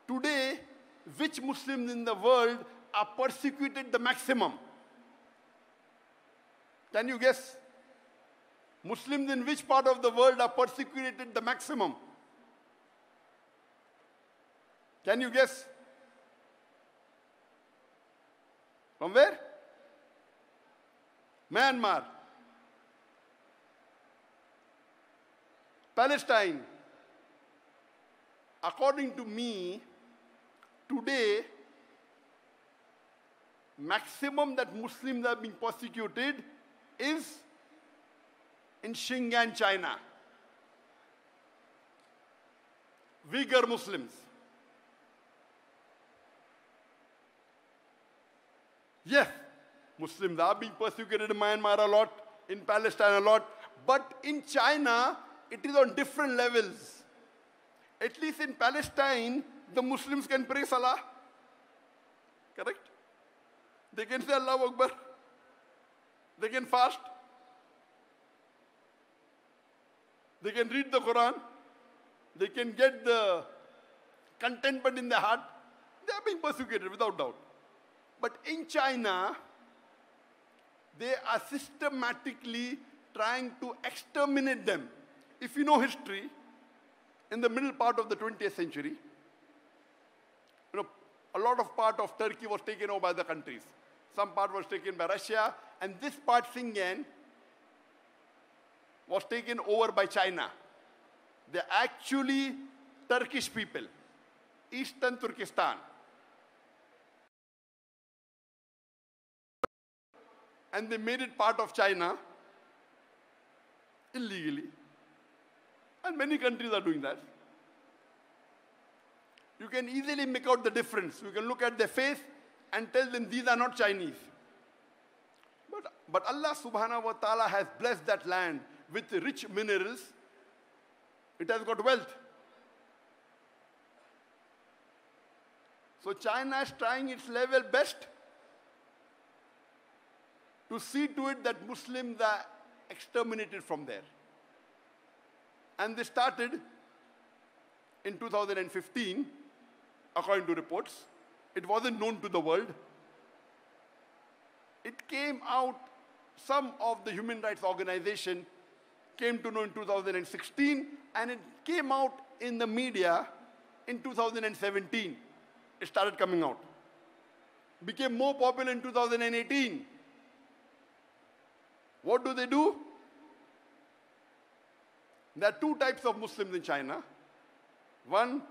Today, which Muslims in the world are persecuted the maximum? Can you guess? Muslims in which part of the world are persecuted the maximum? Can you guess? From where? Myanmar. Palestine. According to me, today, maximum that Muslims are being persecuted is in Xinjiang, China. Uyghur Muslims. Yes, Muslims are being persecuted in Myanmar a lot, in Palestine a lot, but in China, it is on different levels. At least in Palestine, the Muslims can pray Salah. Correct? They can say Allahu Akbar. They can fast. They can read the Quran. They can get the contentment in their heart. They are being persecuted without doubt. But in China, they are systematically trying to exterminate them. If you know history, in the middle part of the 20th century, a lot of part of Turkey was taken over by the countries. Some part was taken by Russia, and this part, Xinjiang, was taken over by China. They're actually Turkish people, Eastern Turkestan. And they made it part of China illegally. And many countries are doing that. You can easily make out the difference. You can look at their face and tell them these are not Chinese. But Allah subhanahu wa ta'ala has blessed that land with rich minerals. It has got wealth. So China is trying its level best to see to it that Muslims are exterminated from there. And they started in 2015, according to reports. It wasn't known to the world. It came out, some of the human rights organization came to know in 2016, and it came out in the media in 2017. It started coming out. Became more popular in 2018. What do? There are two types of Muslims in China. One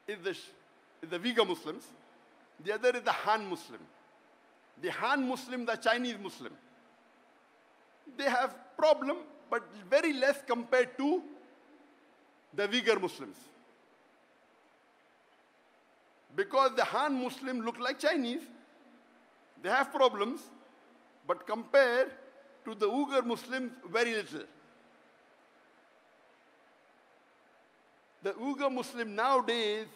is the Uyghur Muslims. The other is the Han Muslim. The Han Muslims are Chinese Muslim. They have problem, but very less compared to the Uyghur Muslims. Because the Han Muslim look like Chinese, they have problems, but compared to the Uyghur Muslims, very little. The Uyghur Muslim nowadays,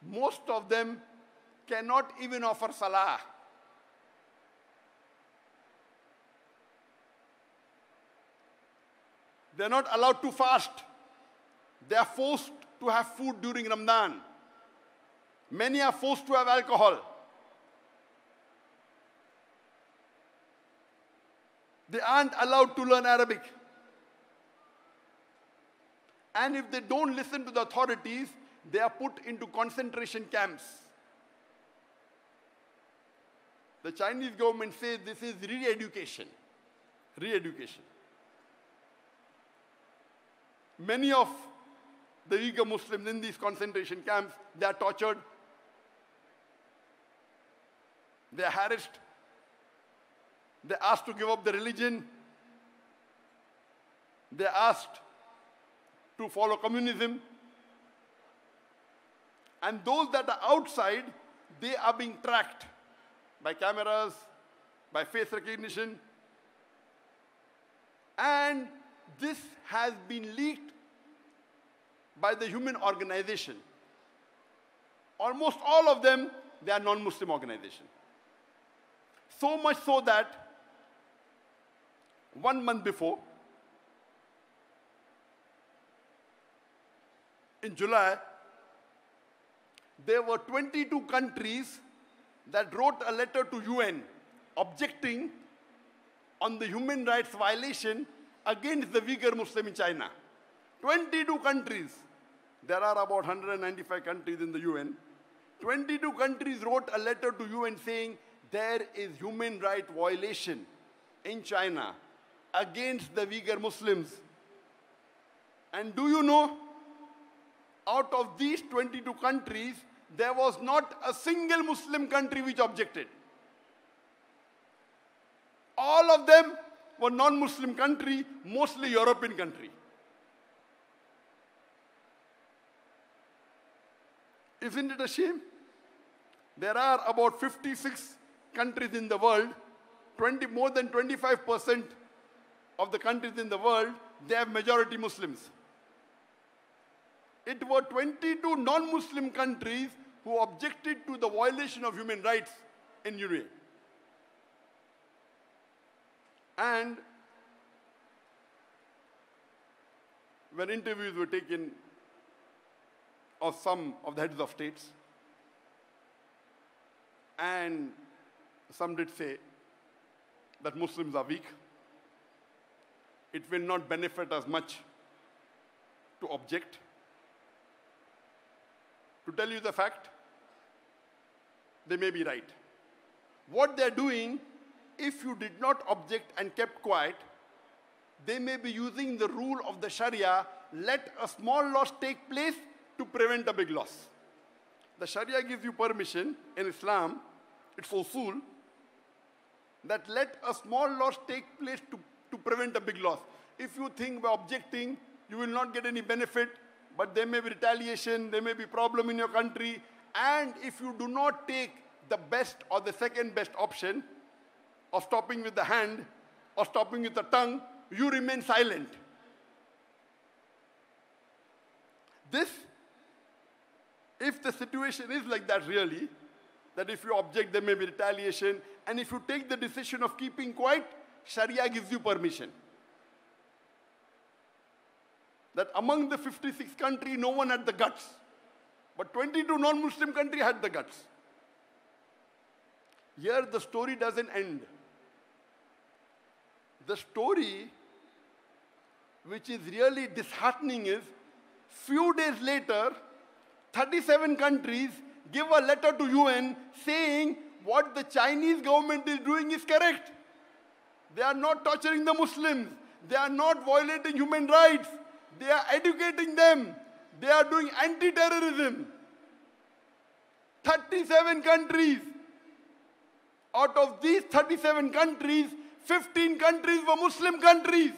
most of them cannot even offer Salah. They're not allowed to fast. They are forced to have food during Ramadan. Many are forced to have alcohol. They aren't allowed to learn Arabic. And if they don't listen to the authorities, they are put into concentration camps. The Chinese government says this is re-education. Re-education. Many of the Uyghur Muslims in these concentration camps, they are tortured. They are harassed. They are asked to give up their religion. They are asked to follow communism. And those that are outside, they are being tracked by cameras, by face recognition. And this has been leaked by the human organization. Almost all of them, they are non-Muslim organizations. So much so that 1 month before, in July, there were 22 countries that wrote a letter to UN objecting on the human rights violation against the Uyghur Muslim in China. 22 countries. There are about 195 countries in the UN. 22 countries wrote a letter to UN saying there is human rights violation in China against the Uyghur Muslims. And do you know, out of these 22 countries, there was not a single Muslim country which objected. All of them were non-Muslim country, mostly European country. Isn't it a shame? There are about 56 countries in the world, more than 25% of the countries in the world, they have majority Muslims. It were 22 non-Muslim countries who objected to the violation of human rights in UAE. And when interviews were taken of some of the heads of states, and some did say that Muslims are weak, it will not benefit us much to object. To tell you the fact, they may be right. What they're doing, if you did not object and kept quiet, they may be using the rule of the Sharia, let a small loss take place to prevent a big loss. The Sharia gives you permission in Islam, it's usul, that let a small loss take place to prevent a big loss. If you think by objecting, you will not get any benefit, but there may be retaliation, there may be problem in your country, and if you do not take the best or the second best option of stopping with the hand or stopping with the tongue, you remain silent. This, if the situation is like that really, that if you object there may be retaliation, and if you take the decision of keeping quiet, Sharia gives you permission. That among the 56 countries, no one had the guts. But 22 non-Muslim countries had the guts. Here the story doesn't end. The story, which is really disheartening, is few days later, 37 countries give a letter to UN saying what the Chinese government is doing is correct. They are not torturing the Muslims. They are not violating human rights. They are educating them. They are doing anti-terrorism. 37 countries. Out of these 37 countries, 15 countries were Muslim countries.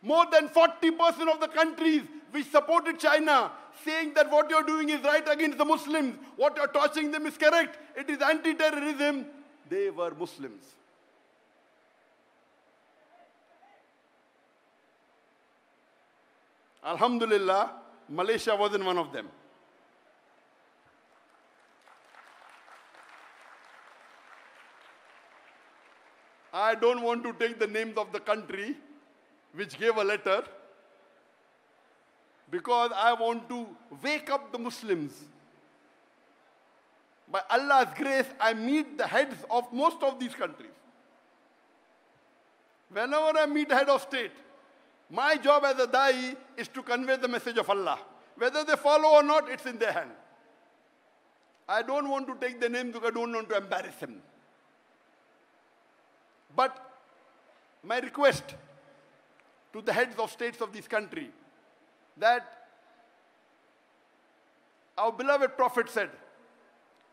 More than 40% of the countries which supported China, saying that what you're doing is right against the Muslims, what you're torturing them is correct, it is anti-terrorism, they were Muslims. Alhamdulillah, Malaysia wasn't one of them. I don't want to take the names of the country which gave a letter, because I want to wake up the Muslims. By Allah's grace, I meet the heads of most of these countries. Whenever I meet head of state, my job as a da'i is to convey the message of Allah. Whether they follow or not, it's in their hand. I don't want to take the name because I don't want to embarrass them. But my request to the heads of states of this country, that our beloved Prophet said,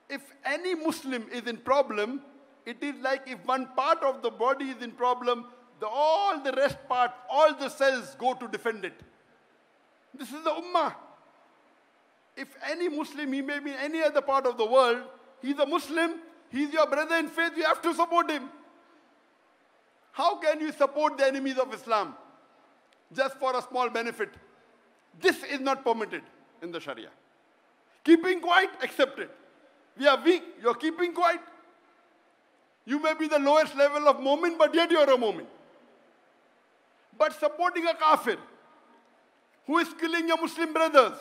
if any Muslim is in problem, it is like if one part of the body is in problem, all the rest part, all the cells go to defend it. This is the Ummah. If any Muslim, he may be in any other part of the world, he's a Muslim, he's your brother in faith, you have to support him. How can you support the enemies of Islam just for a small benefit? This is not permitted in the Sharia. Keeping quiet, accepted. We are weak, you're keeping quiet. You may be the lowest level of mu'min, but yet you're a mu'min. But supporting a kafir who is killing your Muslim brothers,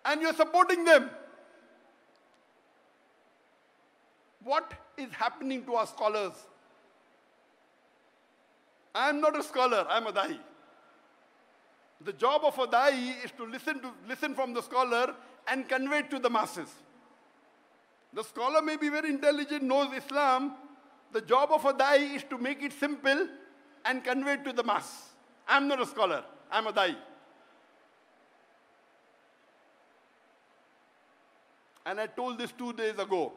and you're supporting them, what is happening to our scholars? I am not a scholar, I am a da'i. The job of a da'i is to listen from the scholar and convey it to the masses. The scholar may be very intelligent, knows Islam. The job of a da'i is to make it simple and convey it to the mass. I am not a scholar, I am a da'i. And I told this 2 days ago.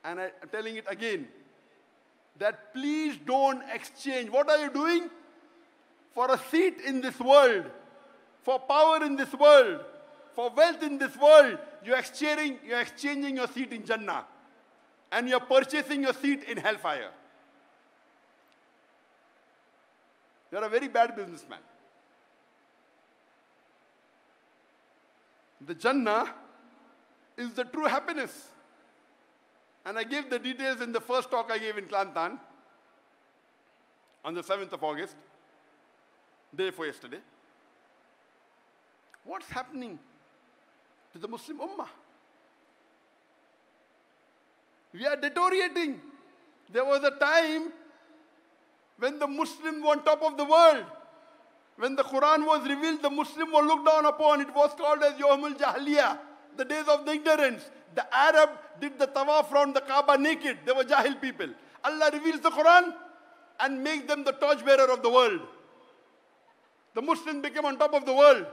And I'm telling it again. That please don't exchange. What are you doing? For a seat in this world, for power in this world, for wealth in this world, you're exchanging your seat in Jannah. And you're purchasing your seat in hellfire. You're a very bad businessman. The Jannah is the true happiness. And I gave the details in the first talk I gave in Kelantan on the 7th of August, day before yesterday. What's happening to the Muslim Ummah? We are deteriorating. There was a time when the Muslims were on top of the world. When the Quran was revealed, the Muslims were looked down upon. It was called as Yawmul Jahiliyyah, the days of the ignorance. The Arab did the tawaf around the Kaaba naked. They were Jahil people. Allah reveals the Quran and makes them the torchbearer of the world. The Muslims became on top of the world.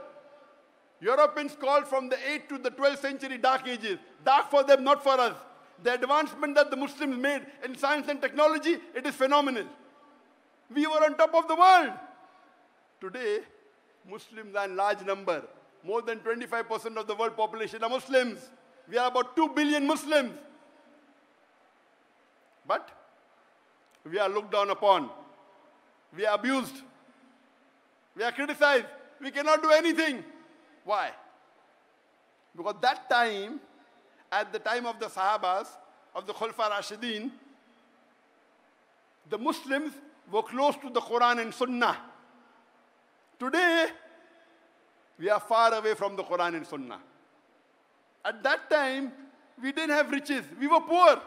Europeans called from the 8th to the 12th century dark ages. Dark for them, not for us. The advancement that the Muslims made in science and technology, it is phenomenal. We were on top of the world. Today, Muslims are in large number. More than 25% of the world population are Muslims. We are about 2 billion Muslims. But we are looked down upon. We are abused. We are criticized. We cannot do anything. Why? Because that time, at the time of the Sahabas, of the Khulafa Rashidin, the Muslims were close to the Quran and Sunnah. Today, we are far away from the Quran and Sunnah. At that time, we didn't have riches. We were poor.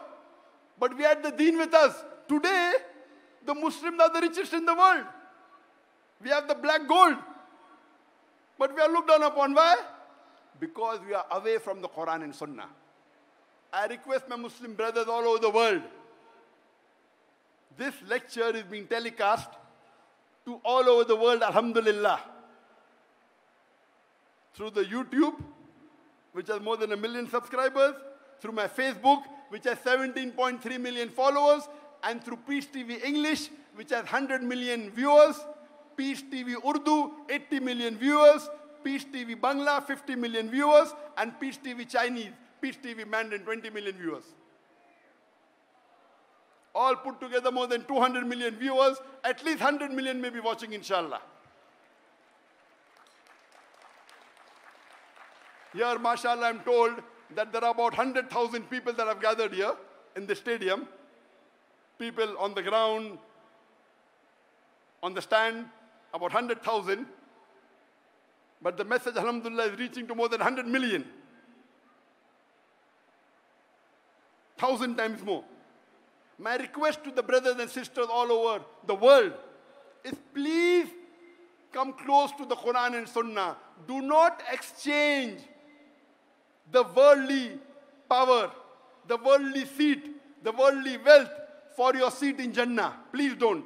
But we had the deen with us. Today, the Muslims are the richest in the world. We have the black gold. But we are looked down upon. Why? Because we are away from the Quran and Sunnah. I request my Muslim brothers all over the world. This lecture is being telecast to all over the world, alhamdulillah. Through the YouTube, which has more than 1 million subscribers, through my Facebook, which has 17.3 million followers, and through Peace TV English, which has 100 million viewers, Peace TV Urdu, 80 million viewers, Peace TV Bangla, 50 million viewers, and Peace TV Chinese, Peace TV Mandarin, 20 million viewers. All put together more than 200 million viewers, at least 100 million may be watching, inshallah. Here, mashallah, I'm told that there are about 100,000 people that have gathered here in the stadium. People on the ground, on the stand, about 100,000. But the message, alhamdulillah, is reaching to more than 100 million. 1,000 times more. My request to the brothers and sisters all over the world is please come close to the Quran and Sunnah. Do not exchange the worldly power, the worldly seat, the worldly wealth for your seat in Jannah. Please don't.